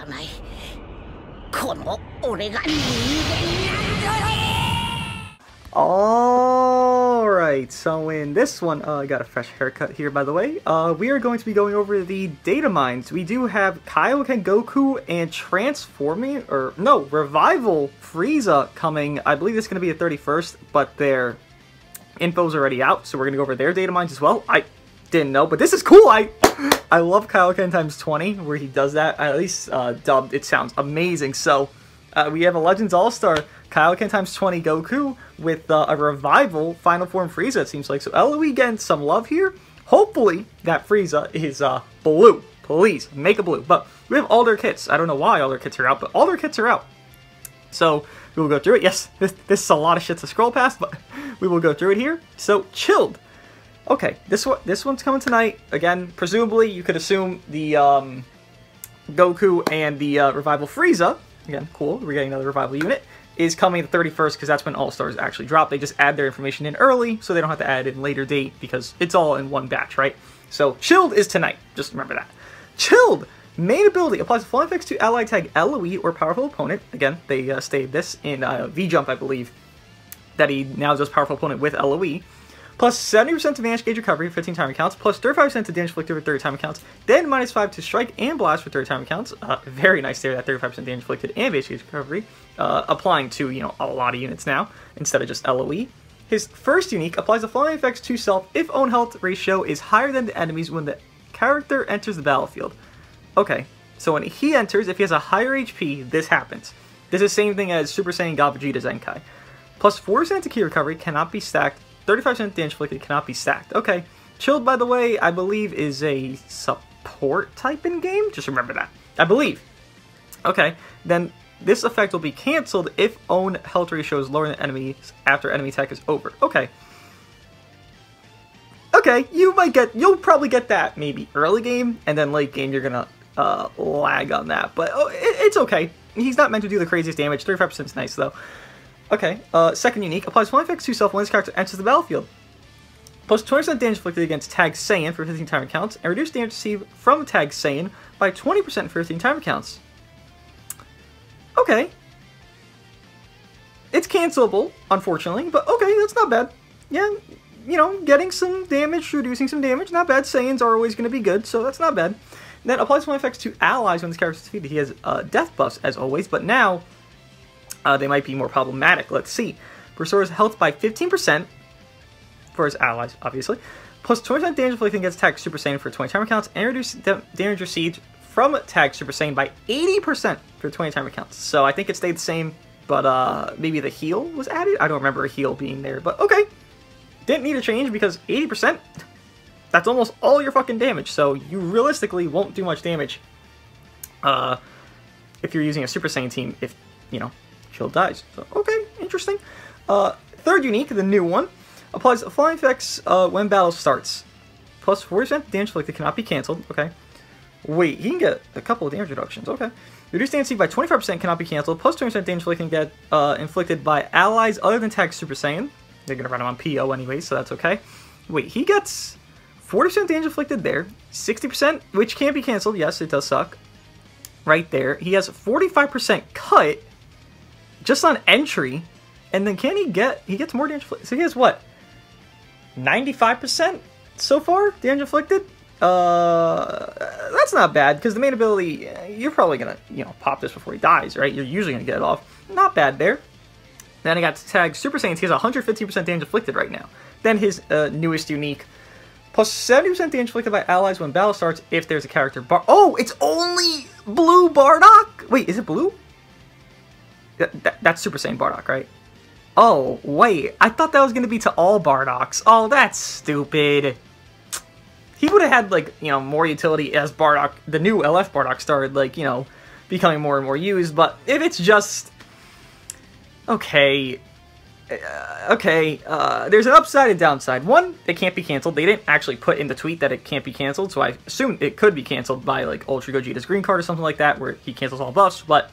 ない。この俺が人間なんだ。 Alright, so in this one, I got a fresh haircut here, by the way. We are going to be going over the data mines. We do have KAIOKEN Goku and Revival Frieza coming. I believe it's going to be the 31st, but their info's already out, so we're going to go over their data mines as well. I didn't know, but this is cool! I love KAIOKEN times 20, where he does that. At least dubbed, it sounds amazing. So, we have a Legends All-Star KAIOKEN times 20 Goku with a Revival Final Form Frieza, it seems like. So LOE getting some love here. Hopefully that Frieza is blue. Please, make a blue. But we have all their kits. I don't know why all their kits are out, but all their kits are out. So we will go through it. Yes, this is a lot of shit to scroll past, but we will go through it here. So, Chilled. Okay, this one's coming tonight. Again, presumably you could assume the Goku and the Revival Frieza. Again, cool, we're getting another Revival unit. Is coming the 31st because that's when All-Stars actually drop. They just add their information in early, so they don't have to add it in later date because it's all in one batch, right? So, Chilled is tonight. Just remember that. Chilled! Main ability applies the following effects to ally tag LOE or powerful opponent. Again, they stated this in V-Jump, I believe, that he now does powerful opponent with LOE. Plus 70% to Vanish Gauge Recovery for 15 time counts, plus 35% to Damage Inflicted for 30 time counts, then minus 5 to Strike and Blast for 30 time counts. Very nice there, that 35% Damage Inflicted and Vanish Gauge Recovery. Applying to, you know, a lot of units now, instead of just LOE. His first unique applies the following effects to self if own health ratio is higher than the enemy's when the character enters the battlefield. Okay, so when he enters, if he has a higher HP, this happens. This is the same thing as Super Saiyan God Vegeta Zenkai. Plus 4% to Ki Recovery cannot be stacked. 35% damage inflicted cannot be stacked. Okay. Chilled, by the way, I believe is a support type in game. Just remember that. I believe. Okay. Then this effect will be cancelled if own health ratio is lower than enemies after enemy attack is over. Okay. Okay, you'll probably get that maybe early game, and then late game you're gonna lag on that. But it's okay. He's not meant to do the craziest damage. 35% is nice though. Okay, second unique, applies one effects to self when this character enters the battlefield. Plus 20% damage inflicted against Tag Saiyan for 15 timer counts, and reduce damage received from Tag Saiyan by 20% for 15 timer counts. Okay. It's cancelable, unfortunately, but okay, that's not bad. Yeah, you know, getting some damage, reducing some damage, not bad. Saiyans are always going to be good, so that's not bad. Then applies one effects to allies when this character is defeated. He has death buffs, as always, but now they might be more problematic. Let's see. Restores health by 15% for his allies, obviously. Plus 20% damage inflicted against Tag Super Saiyan for 20 timer counts, and reduce damage received from Tag Super Saiyan by 80% for 20 timer counts. So I think it stayed the same, but maybe the heal was added? I don't remember a heal being there, but okay. Didn't need a change because 80%, that's almost all your fucking damage. So you realistically won't do much damage if you're using a Super Saiyan team if, you know, Chilled dies. So, okay, interesting. Third unique, the new one, applies flying effects when battle starts. Plus 40% damage inflicted cannot be cancelled. Okay. Wait, he can get a couple of damage reductions. Okay. Reduced damage received by 25% cannot be cancelled. Plus 20% damage inflicted can get inflicted by allies other than Tag Super Saiyan. They're going to run him on PO anyway, so that's okay. Wait, he gets 40% damage inflicted there. 60%, which can't be cancelled. Yes, it does suck. Right there. He has 45% cut just on entry, and then he gets more damage inflicted. So he has what? 95% so far damage inflicted? That's not bad, because the main ability, you're probably gonna, you know, pop this before he dies, right? You're usually gonna get it off. Not bad there. Then I got Tag Super Saiyans. He has 115% damage inflicted right now. Then his newest unique, plus 70% damage inflicted by allies when battle starts if there's a character bar. Oh, it's only blue Bardock? Wait, is it blue? That's Super Saiyan Bardock, right? Oh, wait. I thought that was going to be to all Bardocks. Oh, that's stupid. He would have had, like, you know, more utility as Bardock, the new LF Bardock started, like, you know, becoming more and more used. But if it's just... Okay. There's an upside and downside. One, it can't be canceled. They didn't actually put in the tweet that it can't be canceled, so I assume it could be canceled by, like, Ultra Gogeta's green card or something like that, where he cancels all buffs, but...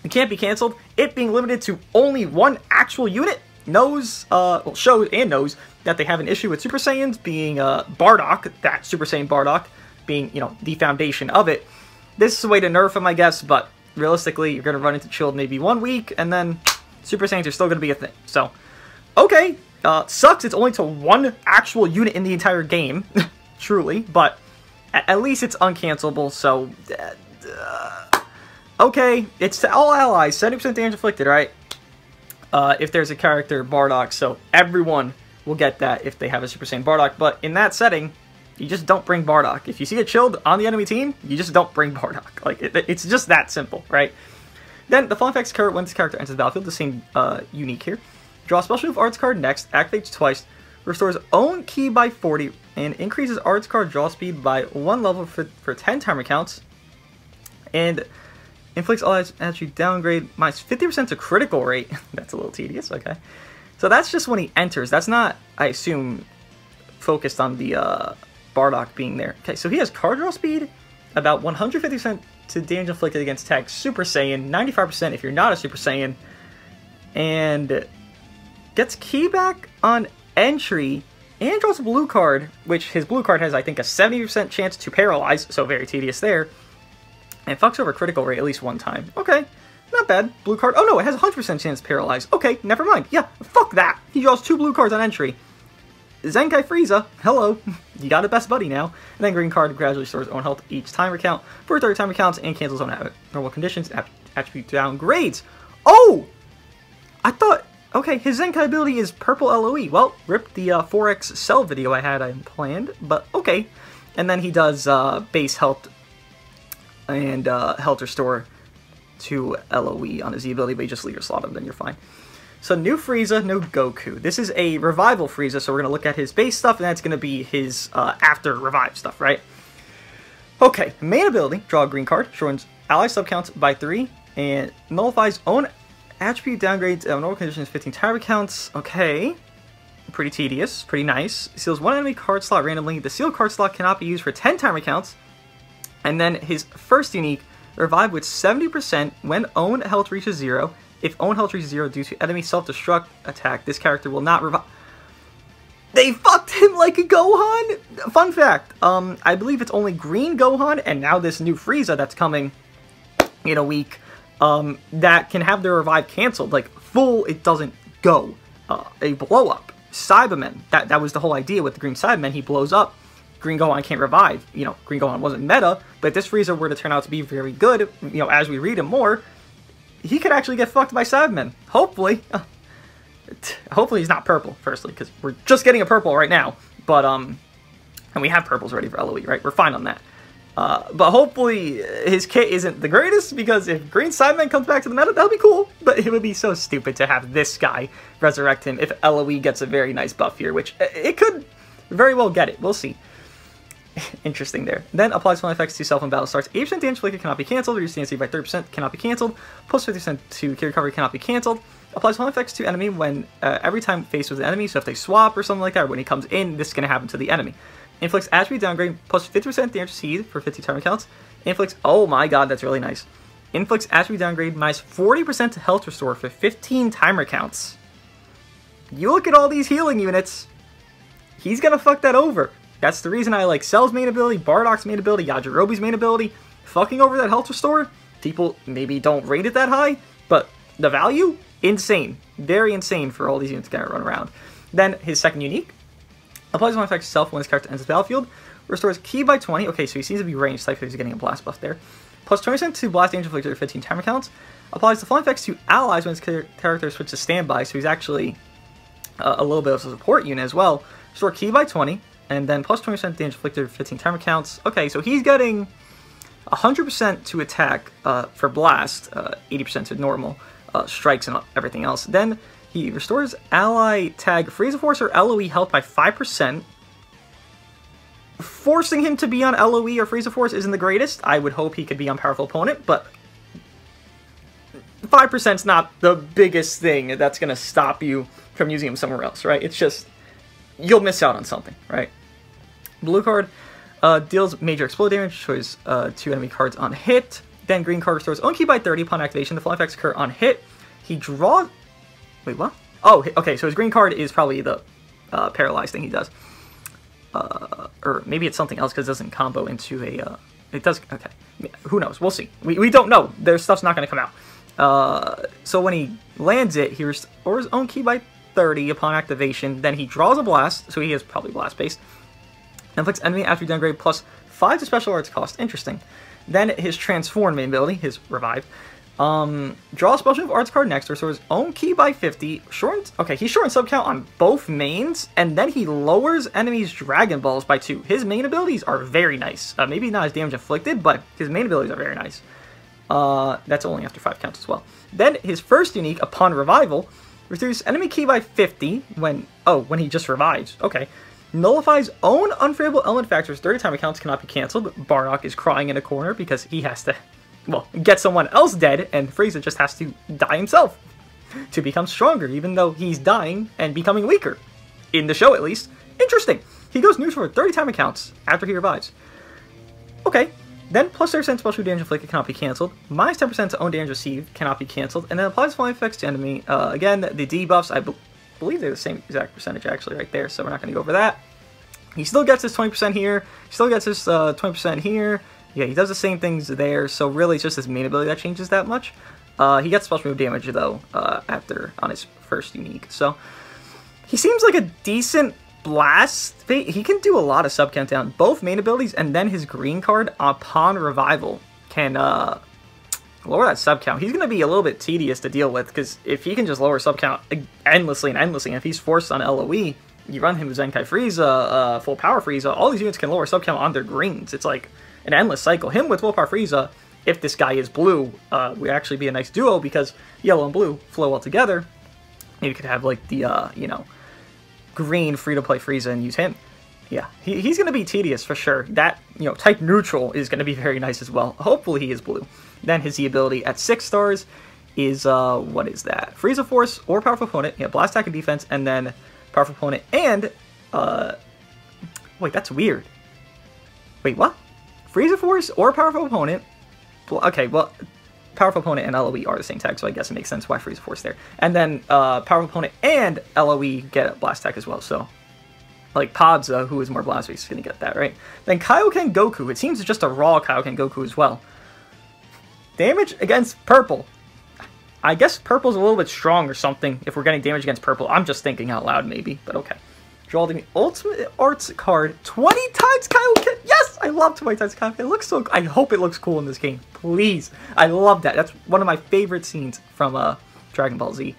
It can't be cancelled. It being limited to only one actual unit knows, shows and knows that they have an issue with Super Saiyans being Bardock, that Super Saiyan Bardock being, you know, the foundation of it. this is a way to nerf him, I guess, but realistically, you're going to run into Chilled maybe 1 week, and then Super Saiyans are still going to be a thing. So, okay, sucks it's only to 1 actual unit in the entire game, truly, but at least it's uncancelable, so... okay, it's to all allies, 70% damage inflicted, right? If there's a character, Bardock, so everyone will get that if they have a Super Saiyan Bardock, but in that setting, you just don't bring Bardock. If you see a Chilled on the enemy team, you just don't bring Bardock. Like, it's just that simple, right? Then, the following effects occur when this character enters the battlefield, the same unique here. Draw a special move arts card next, activates twice, restores own ki by 40, and increases arts card draw speed by 1 level for 10 timer counts, and inflicts all attribute downgrade minus 50% to critical rate. That's a little tedious, okay. So that's just when he enters. That's not, I assume, focused on the Bardock being there. Okay, so he has card draw speed, about 150% to damage inflicted against tag Super Saiyan, 95% if you're not a Super Saiyan, and gets ki back on entry, and draws a blue card, which his blue card has, I think, a 70% chance to paralyze, so very tedious there. And fucks over critical rate at least 1 time. Okay, not bad. Blue card. Oh no, it has a 100% chance to paralyze. Okay, never mind. Yeah, fuck that. He draws 2 blue cards on entry. Zenkai Frieza, hello. You got a best buddy now. And then green card gradually restores own health each timer count for 30 timer counts and cancels on normal conditions. Attribute downgrades. Oh! I thought... Okay, his Zenkai ability is purple LOE. Well, rip the 4X Cell video I had planned, but okay. And then he does base health and health restore to LOE on his Z ability, but you just leave your slot up, then you're fine. So new Frieza, no Goku. This is a revival Frieza, so we're going to look at his base stuff, and that's going to be his after revive stuff, right? Okay, main ability, draw a green card, shortens ally sub counts by 3, and nullifies own attribute downgrades normal conditions 15 timer counts. Okay, pretty tedious, pretty nice. Seals 1 enemy card slot randomly. The sealed card slot cannot be used for 10 timer counts. And then his first unique, revive with 70% when own health reaches 0. If own health reaches 0 due to enemy self-destruct attack, this character will not revive. They fucked him like a Gohan! Fun fact, I believe it's only green Gohan, and now this new Frieza that's coming in a week, that can have their revive canceled. Like, full, it doesn't go. A blow-up. Cybermen, that was the whole idea with the green Cybermen, he blows up. Green Gohan can't revive. You know, Green Gohan wasn't meta, but if this Frieza were to turn out to be very good, you know, as we read him more, he could actually get fucked by Cybermen. Hopefully. Hopefully he's not purple, firstly, because we're just getting a purple right now. But, and we have purples ready for LOE, right? We're fine on that. But hopefully his kit isn't the greatest, because if Green Cyberman comes back to the meta, that'll be cool. But it would be so stupid to have this guy resurrect him if LOE gets a very nice buff here, which it could very well get it. We'll see. Interesting there. Then applies fun effects to self when battle starts. 80% damage inflicted cannot be cancelled. Reduce DNC by 30% cannot be cancelled. Plus 50% to key recovery cannot be cancelled. Applies fun effects to enemy when every time faced with an enemy. So if they swap or something like that, or when he comes in, this is going to happen to the enemy. Inflicts attribute downgrade plus 50% damage seed for 50 timer counts. Inflicts, oh my god, that's really nice. Inflicts attribute downgrade minus 40% to health restore for 15 timer counts. You look at all these healing units, he's going to fuck that over. That's the reason I like Cell's main ability, Bardock's main ability, Yajirobe's main ability. Fucking over that health restore, people maybe don't rate it that high, but the value, insane. Very insane for all these units to kind of run around. Then his second unique, applies one effect to self when his character enters the battlefield, restores ki by 20, okay, so he seems to be ranged, like he's getting a blast buff there. Plus 20% to blast damage inflicted for 15 timer counts. Applies the fun effects to allies when his character switches to standby, so he's actually a little bit of a support unit as well. Restore ki by 20. And then plus 20% damage inflicted for 15 timer counts. Okay, so he's getting 100% to attack for blast, 80% to normal strikes and everything else. Then he restores ally tag Frieza Force or LOE health by 5%. Forcing him to be on LOE or Frieza Force isn't the greatest. I would hope he could be on powerful opponent, but 5% is not the biggest thing that's going to stop you from using him somewhere else, right? It's just... you'll miss out on something, right? Blue card deals major explode damage, shows 2 enemy cards on hit. Then green card restores own ki by 30 upon activation. The full effects occur on hit. He draws... wait, what? Oh, okay, so his green card is probably the paralyzed thing he does. Or maybe it's something else because it doesn't combo into It does, okay. Who knows? We'll see. We don't know. Their stuff's not going to come out. So when he lands it, he restores his own ki by 30 upon activation. Then he draws a blast, so he is probably blast-based. Inflicts enemy attribute downgrade plus 5 to special arts cost. Interesting. Then his transform main ability, his revive. Draw a special move arts card next, restores his own ki by 50. He shortens sub count on both mains, and then he lowers enemies' Dragon Balls by 2. His main abilities are very nice. Maybe not as damage inflicted, but his main abilities are very nice. That's only after 5 counts as well. Then his first unique, upon revival, reduces enemy ki by 50 when he just revives. Okay. Nullifies own unfavorable element factors. 30 time accounts cannot be cancelled. Bardock is crying in a corner because he has to, well, get someone else dead, and Frieza just has to die himself to become stronger, even though he's dying and becoming weaker. In the show, at least. Interesting. He goes neutral for 30 time accounts after he revives. Okay. Then plus 30% special damage inflicted cannot be cancelled. Minus 10% to own damage received cannot be cancelled. And then applies flying effects to enemy. Again, the debuffs, I believe they're the same exact percentage actually right there, so we're not going to go over that. He still gets his 20% here. He still gets his 20% here. Yeah, he does the same things there, so really it's just his main ability that changes that much. He gets special move damage, though, on his first unique. So, he seems like a decent blast. He can do a lot of sub countdown. Both main abilities and then his green card upon revival can lower that sub count. He's going to be a little bit tedious to deal with, because if he can just lower sub count endlessly, and if he's forced on LOE, you run him with Zenkai Frieza, Full Power Frieza, all these units can lower sub count on their greens. It's like an endless cycle. Him with Full Power Frieza, if this guy is blue, would actually be a nice duo, because yellow and blue flow well together. Maybe you could have like the, green free-to-play Frieza and use him. Yeah, he's going to be tedious for sure. That, type neutral is going to be very nice as well. Hopefully he is blue. Then his Z ability at 6 stars is, what is that? Frieza Force or Powerful Opponent. Yeah, Blast Attack and Defense, and then Powerful Opponent and, wait, that's weird. Wait, what? Frieza Force or Powerful Opponent. Okay, well, Powerful Opponent and LOE are the same tag, so I guess it makes sense why Frieza Force there. And then Powerful Opponent and LOE get a Blast Attack as well, so like Podza, who is more Blast Base, is going to get that, right? Then KAIOKEN Goku. It seems it's just a raw KAIOKEN Goku as well. Damage against purple. I guess purple's a little bit strong or something if we're getting damage against purple. I'm just thinking out loud, maybe, but okay. Draw the Ultimate Arts card 20 times KAIOKEN. Yes! I love 20 times KAIOKEN. It looks so... I hope it looks cool in this game. Please. I love that. That's one of my favorite scenes from Dragon Ball Z.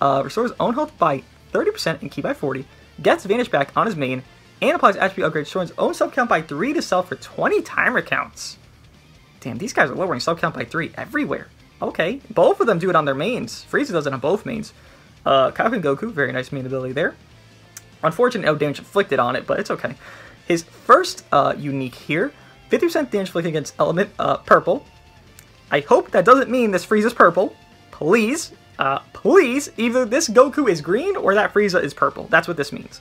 Restores own health by 30% and ki by 40. Gets Vanish back on his main. And applies attribute upgrade. Restores own sub count by 3 to self for 20 timer counts. Damn, these guys are lowering sub count by 3 everywhere. Okay. Both of them do it on their mains. Frieza does it on both mains. KAIOKEN Goku. Very nice main ability there. Unfortunate no damage inflicted on it, but it's okay. His first unique here, 50% damage inflicted against element purple. I hope that doesn't mean this Frieza's purple. Please, please, either this Goku is green or that Frieza is purple. That's what this means.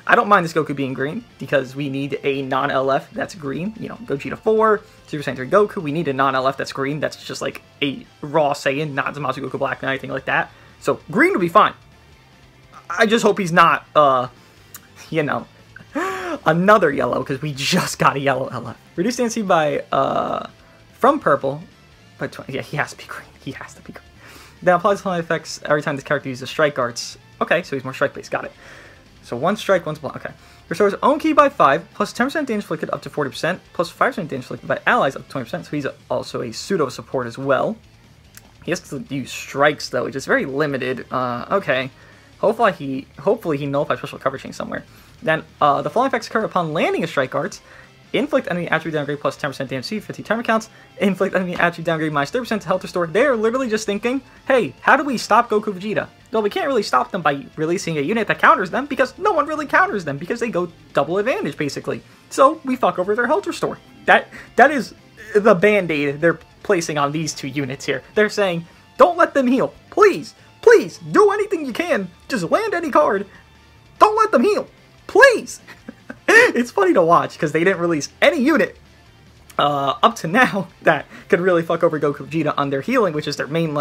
I don't mind this Goku being green, because we need a non-LF that's green. Gogeta 4, Super Saiyan 3 Goku. We need a non-LF that's green. That's just like a raw Saiyan, not Zamasu Goku Black, or anything like that. So green would be fine. I just hope he's not, another yellow, because we just got a yellow LF. Reduce ANC by, from purple, by 20. Yeah, he has to be green. He has to be green. Then applies flying effects every time this character uses strike arts. Okay, so he's more strike-based. Got it. So one strike, one's block. Okay. Restores own ki by 5, plus 10% damage inflicted up to 40%, plus 5% damage inflicted by allies up to 20%, so he's also a pseudo-support as well. He has to use strikes, though, which is very limited. Okay. Hopefully he nullifies special cover chain somewhere. Then, the following effects occur upon landing a strike arts. Inflict enemy attribute downgrade plus 10% damage to 50 timer counts. Inflict enemy attribute downgrade minus 30% to health restore. They're literally just thinking, hey, how do we stop Goku Vegeta? Well, we can't really stop them by releasing a unit that counters them, because no one really counters them, because they go double advantage, basically. So, we fuck over their health restore. That is the band-aid they're placing on these two units here. They're saying, don't let them heal. Please, please, do anything you can. Just land any card. Don't let them heal. Please. It's funny to watch, because they didn't release any unit up to now that could really fuck over Goku Vegeta on their healing, which is their main,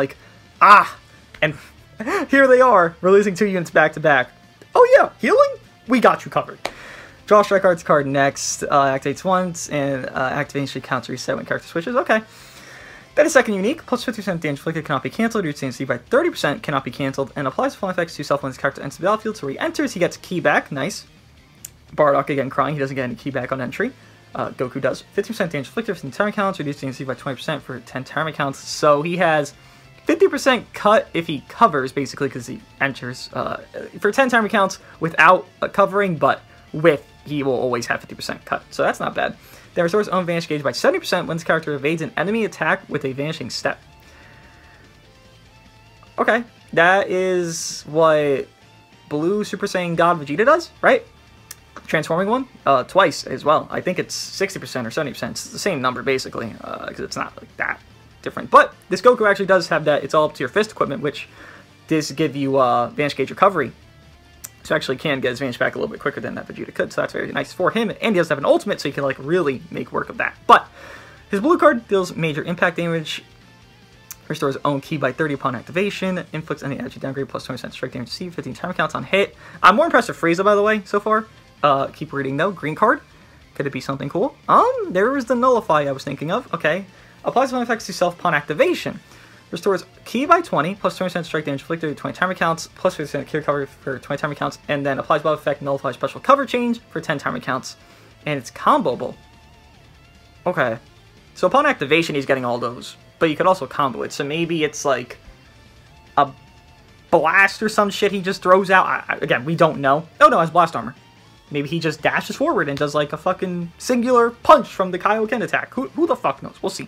and here they are, releasing 2 units back to back. Oh yeah, healing? We got you covered. Draw Strike Arts card next, activates once, and activation counts reset when character switches. Okay. Then a second unique, plus 50% damage inflicted, cannot be cancelled, reduces AC by 30%, cannot be cancelled, and applies full effects to self when his character enters the battlefield. So when he enters, he gets key back. Nice. Bardock again crying, he doesn't get any key back on entry. Goku does 50% damage inflicted for 10 tournament counts, reducing AC by 20% for 10 tournament counts. So he has 50% cut if he covers, basically, because he enters for 10 tournament counts without covering, but with, he will always have 50% cut. So that's not bad. Then restores own vanish gauge by 70% when this character evades an enemy attack with a vanishing step. Okay, that is what Blue Super Saiyan God Vegeta does, right? Transforming one? Twice as well. I think it's 60% or 70%. It's the same number, basically, because it's not like that different. But this Goku actually does have that it's all up to your fist equipment, which does give you vanish gauge recovery. So actually can get his vanish back a little bit quicker than that Vegeta could, so that's very nice for him. And he does have an ultimate, so he can like really make work of that. But his blue card deals major impact damage, restores own ki by 30 upon activation, inflicts any energy downgrade plus 20% strike damage received, 15 timer counts on hit. I'm more impressed with Frieza, by the way, so far. Keep reading though. Green card. Could it be something cool? There was the nullify I was thinking of. Okay. Applies full effects to self upon activation. Restores ki by 20, plus 20% strike damage inflicted, 20 timer counts, plus 50% clear cover for 20 timer counts, and then applies buff effect, nullifies special cover change for 10 timer counts, and it's comboable. Okay. So upon activation, he's getting all those, but you could also combo it, so maybe it's like a blast or some shit he just throws out. Again, we don't know. Oh no, it has blast armor. Maybe he just dashes forward and does like a fucking singular punch from the KAIOKEN attack. Who the fuck knows? We'll see.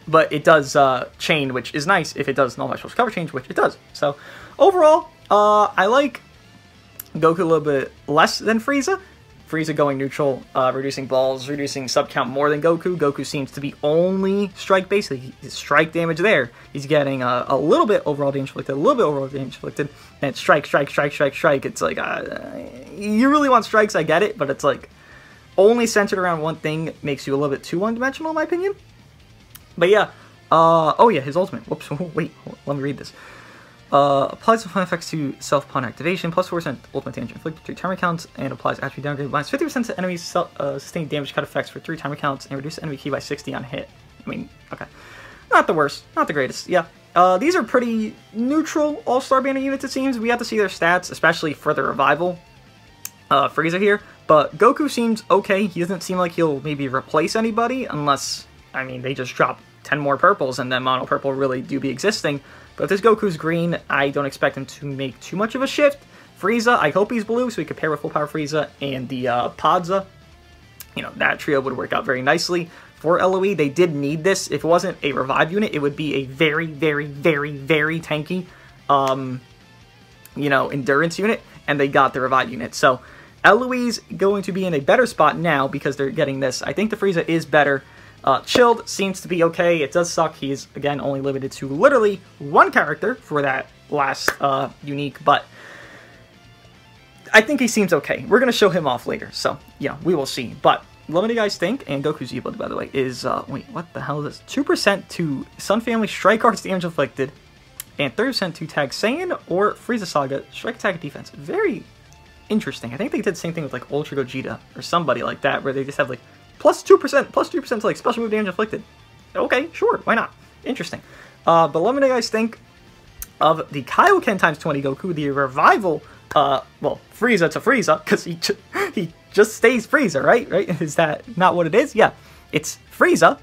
But it does chain, which is nice if it does nullify special cover change, which it does. So overall, I like Goku a little bit less than Frieza. Frieza going neutral, reducing balls, reducing sub count more than Goku. Goku seems to be only strike based. His strike damage there. He's getting a little bit overall damage inflicted, a little bit overall damage inflicted, and it's strike, strike, strike, strike, strike. It's like, you really want strikes, I get it, but it's like only centered around one thing makes you a little bit too one-dimensional, in my opinion. But yeah, oh yeah, his ultimate. Whoops, wait, let me read this. Applies fun effects to self upon activation, plus 4% ultimate damage inflicted 3 timer counts, and applies attribute downgrade minus 50% to enemies sustained damage cut effects for 3 timer counts, and reduce enemy ki by 60 on hit. I mean, okay. Not the worst, not the greatest, yeah. These are pretty neutral all-star banner units, it seems. We have to see their stats, especially for the revival. Frieza here, but Goku seems okay. He doesn't seem like he'll maybe replace anybody, unless, I mean, they just drop 10 more purples, and then mono purple really do be existing. But if this Goku's green, I don't expect him to make too much of a shift. Frieza, I hope he's blue, so he could pair with Full Power Frieza and the Podza. You know, that trio would work out very nicely. For LOE, they did need this. If it wasn't a revive unit, it would be a very, very, very, very tanky, you know, endurance unit, and they got the revive unit. So LOE's going to be in a better spot now because they're getting this. I think the Frieza is better. Chilled seems to be okay. It does suck. He's, again, only limited to literally one character for that last unique, but I think he seems okay. We're going to show him off later, so, yeah, we will see. But let me know what you guys think, and Goku's Evo, by the way, is, wait, what the hell is this? 2% to Sun Family Strike Arts damage inflicted, and 30% to Tag Saiyan or Frieza Saga Strike Attack Defense. Very interesting. I think they did the same thing with, like, Ultra Gogeta or somebody like that, where they just have, like, plus 2%, plus 3% to, like, special move damage inflicted. Okay, sure, why not? Interesting. But let me know what you guys think of the KAIOKEN times 20 Goku, the revival, well, Frieza to Frieza, because he just stays Frieza, right? Is that not what it is? Yeah, it's Frieza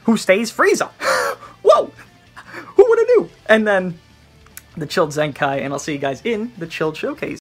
who stays Frieza. Whoa! Who would have knew? And then the Chilled Zenkai, and I'll see you guys in the Chilled Showcase.